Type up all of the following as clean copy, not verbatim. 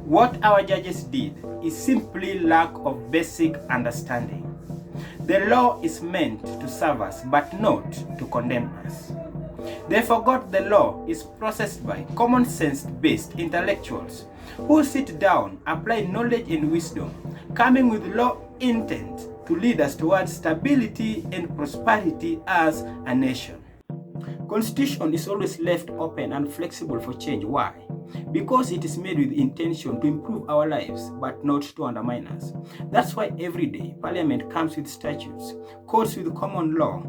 What our judges did is simply lack of basic understanding. The law is meant to serve us, but not to condemn us. They forgot the law is processed by common sense-based intellectuals who sit down, apply knowledge and wisdom, coming with law intent to lead us towards stability and prosperity as a nation. Constitution is always left open and flexible for change. Why? Because it is made with intention to improve our lives, but not to undermine us. That's why every day Parliament comes with statutes, courts with common law,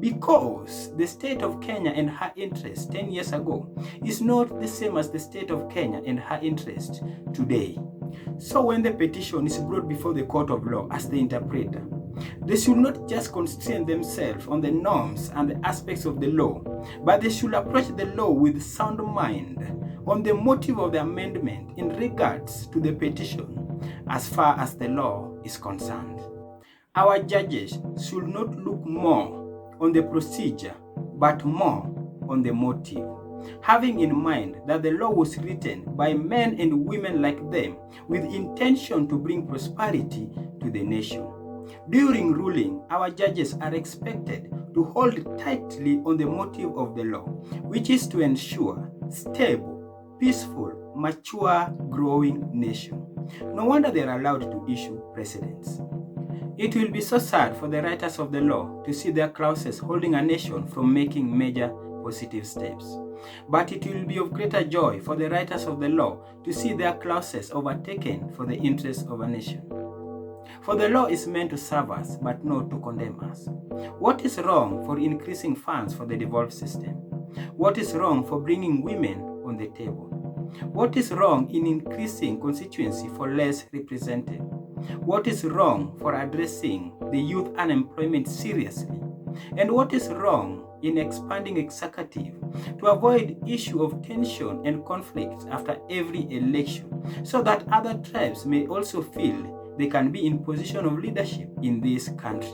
because the state of Kenya and her interest 10 years ago is not the same as the state of Kenya and her interest today. So when the petition is brought before the court of law as the interpreter, they should not just constrain themselves on the norms and the aspects of the law, but they should approach the law with sound mind on the motive of the amendment in regards to the petition as far as the law is concerned. Our judges should not look more on the procedure, but more on the motive, having in mind that the law was written by men and women like them with intention to bring prosperity to the nation. During ruling, our judges are expected to hold tightly on the motive of the law, which is to ensure stable, peaceful, mature, growing nation. No wonder they are allowed to issue precedents. It will be so sad for the writers of the law to see their clauses holding a nation from making major positive steps. But it will be of greater joy for the writers of the law to see their clauses overtaken for the interests of a nation. For the law is meant to serve us, but not to condemn us. What is wrong for increasing funds for the devolved system? What is wrong for bringing women on the table? What is wrong in increasing constituency for less represented? What is wrong for addressing the youth unemployment seriously? And what is wrong in expanding executive to avoid issue of tension and conflict after every election, so that other tribes may also feel they can be in position of leadership in this country?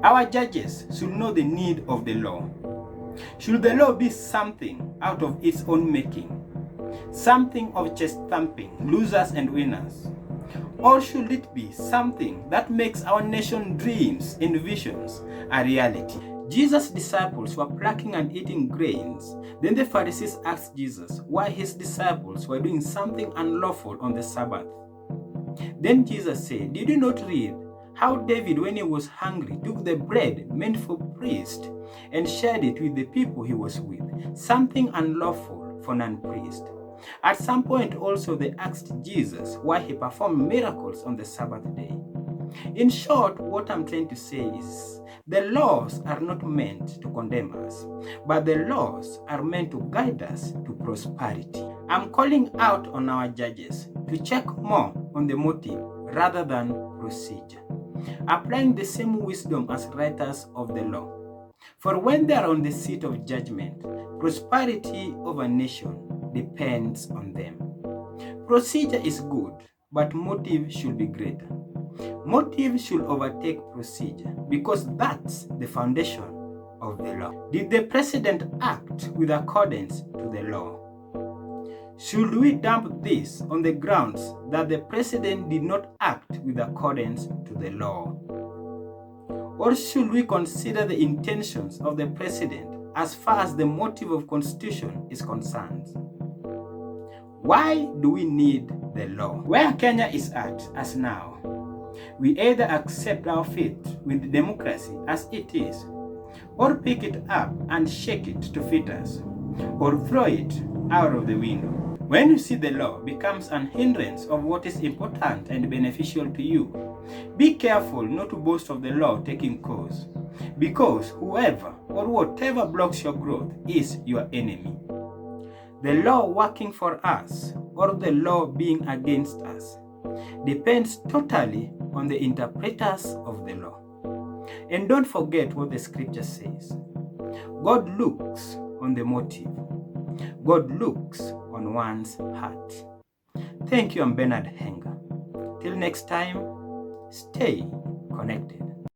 Our judges should know the need of the law. Should the law be something out of its own making, something of chest thumping, losers and winners? Or should it be something that makes our nation dreams and visions a reality? Jesus' disciples were plucking and eating grains. Then the Pharisees asked Jesus why his disciples were doing something unlawful on the Sabbath. Then Jesus said, "Did you not read how David, when he was hungry, took the bread meant for priests and shared it with the people he was with, something unlawful for non-priests?" At some point also they asked Jesus why he performed miracles on the Sabbath day. In short, what I'm trying to say is the laws are not meant to condemn us, but the laws are meant to guide us to prosperity. I'm calling out on our judges to check more on the motive rather than procedure, applying the same wisdom as writers of the law. For when they are on the seat of judgment, prosperity of a nation depends on them. Procedure is good, but motive should be greater. Motive should overtake procedure, because that's the foundation of the law. Did the president act with accordance to the law? Should we dump this on the grounds that the president did not act with accordance to the law? Or should we consider the intentions of the president as far as the motive of constitution is concerned? Why do we need the law? Where Kenya is at as now, we either accept our fate with democracy as it is, or pick it up and shake it to fit us, or throw it out of the window. When you see the law becomes an hindrance of what is important and beneficial to you, be careful not to boast of the law taking course, because whoever or whatever blocks your growth is your enemy. The law working for us or the law being against us depends totally on the interpreters of the law. And don't forget what the scripture says. God looks on the motive. God looks on one's heart. Thank you, I'm Bernard Henga. Till next time, stay connected.